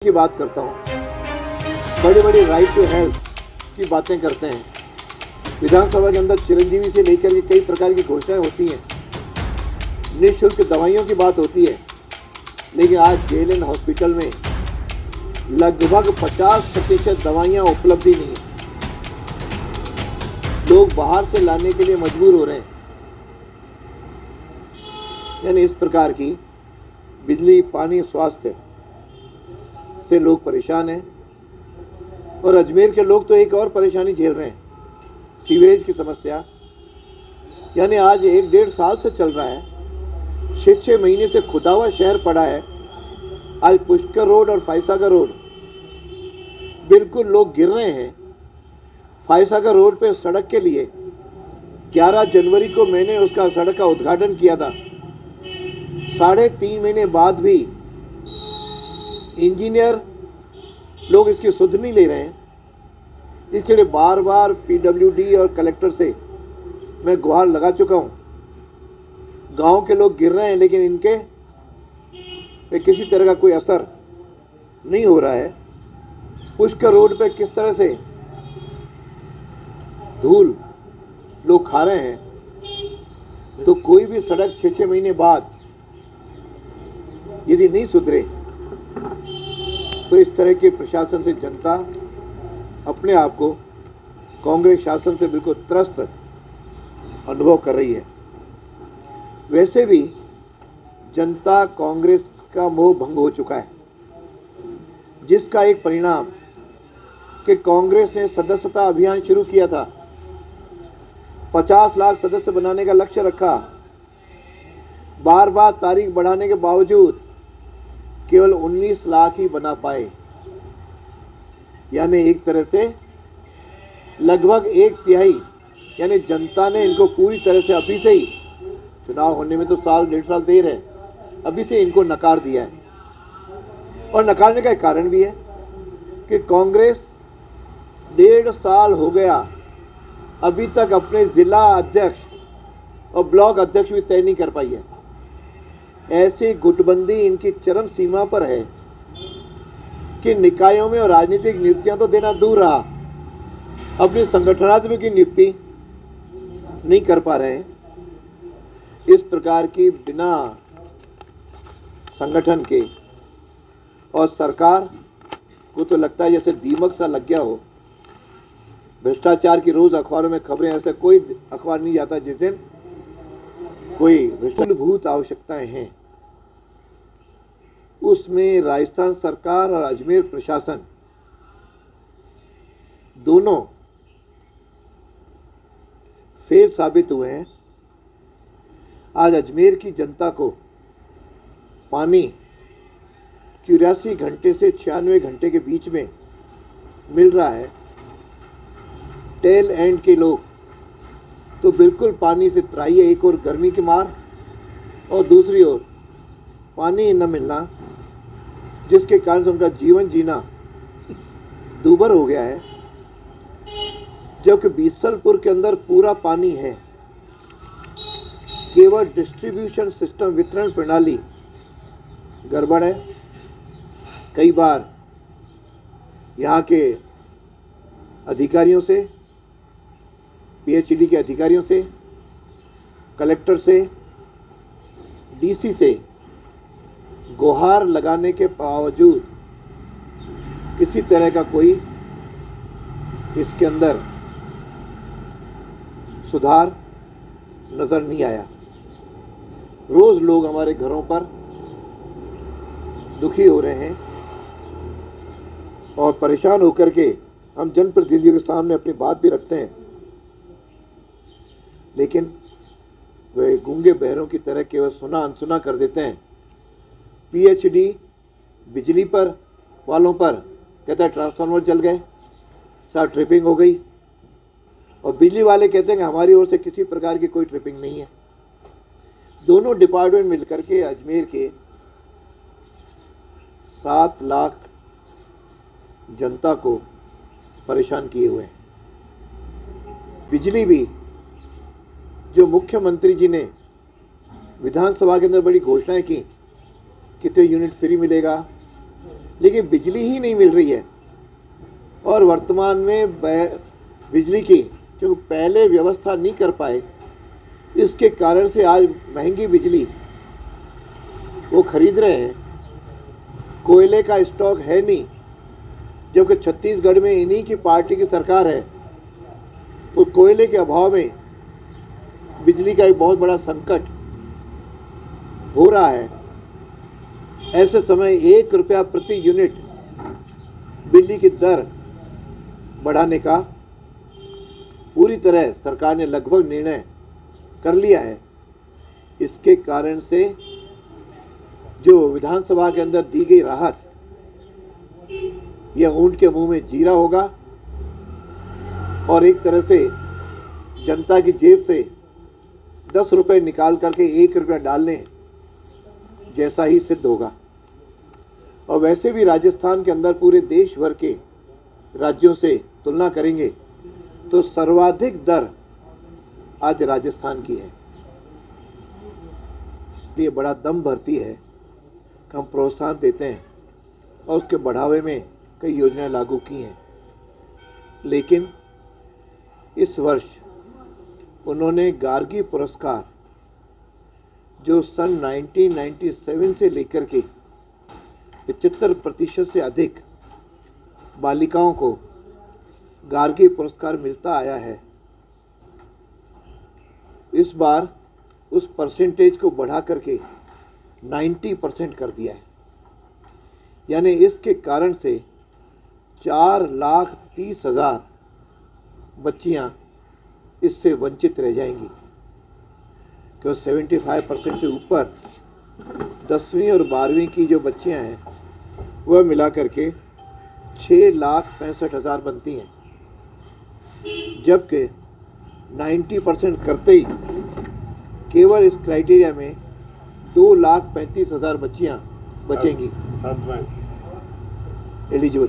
की बात करता हूँ, बड़े बड़े राइट टू हेल्थ की बातें करते हैं। विधानसभा के अंदर चिरंजीवी से लेकर के कई प्रकार की घोषणाएं होती हैं, निःशुल्क दवाइयों की बात होती है, लेकिन आज जेएलएन हॉस्पिटल में लगभग 50% दवाइयाँ उपलब्ध ही नहीं है। लोग बाहर से लाने के लिए मजबूर हो रहे हैं। यानी इस प्रकार की बिजली, पानी, स्वास्थ्य से लोग परेशान हैं। और अजमेर के लोग तो एक और परेशानी झेल रहे हैं, सीवरेज की समस्या। यानी आज 1-1.5 साल से चल रहा है, 6-6 महीने से खुदा हुआ शहर पड़ा है। आज पुष्कर रोड और फायसागर रोड बिल्कुल लोग गिर रहे हैं। फायसागर रोड पे सड़क के लिए 11 जनवरी को मैंने उसका सड़क का उद्घाटन किया था। 3.5 महीने बाद भी इंजीनियर लोग इसकी सुध नहीं ले रहे हैं। इसके लिए बार बार पीडब्ल्यूडी और कलेक्टर से मैं गुहार लगा चुका हूँ। गांव के लोग गिर रहे हैं, लेकिन इनके पे किसी तरह का कोई असर नहीं हो रहा है। पुष्कर रोड पे किस तरह से धूल लोग खा रहे हैं, तो कोई भी सड़क 6-6 महीने बाद यदि नहीं सुधरे तो इस तरह के प्रशासन से जनता अपने आप को कांग्रेस शासन से बिल्कुल त्रस्त अनुभव कर रही है। वैसे भी जनता कांग्रेस का मोह भंग हो चुका है, जिसका एक परिणाम कि कांग्रेस ने सदस्यता अभियान शुरू किया था। 50 लाख सदस्य बनाने का लक्ष्य रखा। बार बार तारीख बढ़ाने के बावजूद केवल 19 लाख ही बना पाए। यानी एक तरह से लगभग 1/3 यानी जनता ने इनको पूरी तरह से अभी से ही, चुनाव होने में तो 1.5 साल देर है, अभी से इनको नकार दिया है। और नकारने का एक कारण भी है कि कांग्रेस 1.5 साल हो गया अभी तक अपने जिला अध्यक्ष और ब्लॉक अध्यक्ष भी तय नहीं कर पाई है। ऐसी गुटबंदी इनकी चरम सीमा पर है कि निकायों में और राजनीतिक नियुक्तियां तो देना दूर रहा, अपनी संगठनात्मक की नियुक्ति नहीं कर पा रहे हैं। इस प्रकार की बिना संगठन के, और सरकार को तो लगता है जैसे दीमक सा लग गया हो। भ्रष्टाचार की रोज अखबारों में खबरें, ऐसे कोई अखबार नहीं जाता जिस दिन कोई मूलभूत आवश्यकताएं हैं, उसमें राजस्थान सरकार और अजमेर प्रशासन दोनों फेल साबित हुए हैं। आज अजमेर की जनता को पानी 84 घंटे से 96 घंटे के बीच में मिल रहा है। टेल एंड के लोग तो बिल्कुल पानी से त्राही है। एक और गर्मी की मार और दूसरी ओर पानी न मिलना, जिसके कारण से उनका जीवन जीना दूभर हो गया है। जबकि बीसलपुर के अंदर पूरा पानी है, केवल डिस्ट्रीब्यूशन सिस्टम, वितरण प्रणाली गड़बड़ है। कई बार यहाँ के अधिकारियों से, पीएचईडी के अधिकारियों से, कलेक्टर से, डीसी से गुहार लगाने के बावजूद किसी तरह का कोई इसके अंदर सुधार नज़र नहीं आया। रोज़ लोग हमारे घरों पर दुखी हो रहे हैं और परेशान होकर के हम जनप्रतिनिधियों के सामने अपनी बात भी रखते हैं, लेकिन वे गूंगे बहरों की तरह केवल सुना अनसुना कर देते हैं। पीएचडी बिजली पर वालों पर कहता है ट्रांसफार्मर जल गए, साथ ट्रिपिंग हो गई, और बिजली वाले कहते हैं कि हमारी ओर से किसी प्रकार की कोई ट्रिपिंग नहीं है। दोनों डिपार्टमेंट मिलकर के अजमेर के 7 लाख जनता को परेशान किए हुए हैं। बिजली भी जो मुख्यमंत्री जी ने विधानसभा के अंदर बड़ी घोषणाएं की, कितने यूनिट फ्री मिलेगा, लेकिन बिजली ही नहीं मिल रही है। और वर्तमान में बिजली की जो पहले व्यवस्था नहीं कर पाए, इसके कारण से आज महंगी बिजली वो खरीद रहे हैं। कोयले का स्टॉक है नहीं, जबकि छत्तीसगढ़ में इन्हीं की पार्टी की सरकार है। उस कोयले के अभाव में बिजली का एक बहुत बड़ा संकट हो रहा है। ऐसे समय 1 रुपया प्रति यूनिट बिजली की दर बढ़ाने का पूरी तरह सरकार ने लगभग निर्णय कर लिया है। इसके कारण से जो विधानसभा के अंदर दी गई राहत, यह ऊंट के मुंह में जीरा होगा और एक तरह से जनता की जेब से 10 रुपये निकाल करके 1 रुपया डालने जैसा ही सिद्ध होगा। और वैसे भी राजस्थान के अंदर पूरे देश भर के राज्यों से तुलना करेंगे तो सर्वाधिक दर आज राजस्थान की है। ये बड़ा दम भरती है, हम प्रोत्साहन देते हैं और उसके बढ़ावे में कई योजनाएं लागू की हैं। लेकिन इस वर्ष उन्होंने गार्गी पुरस्कार जो सन 1997 से लेकर के 75% से अधिक बालिकाओं को गार्गी पुरस्कार मिलता आया है, इस बार उस परसेंटेज को बढ़ा करके 90% कर दिया है। यानी इसके कारण से 4,30,000 बच्चियां इससे वंचित रह जाएंगी, क्योंकि 75% से ऊपर 10वीं और 12वीं की जो बच्चियां हैं वह मिला करके 6,65,000 बनती हैं, जबकि 90% करते ही केवल इस क्राइटेरिया में 2,35,000 बच्चियां बचेंगी एलिजिबल।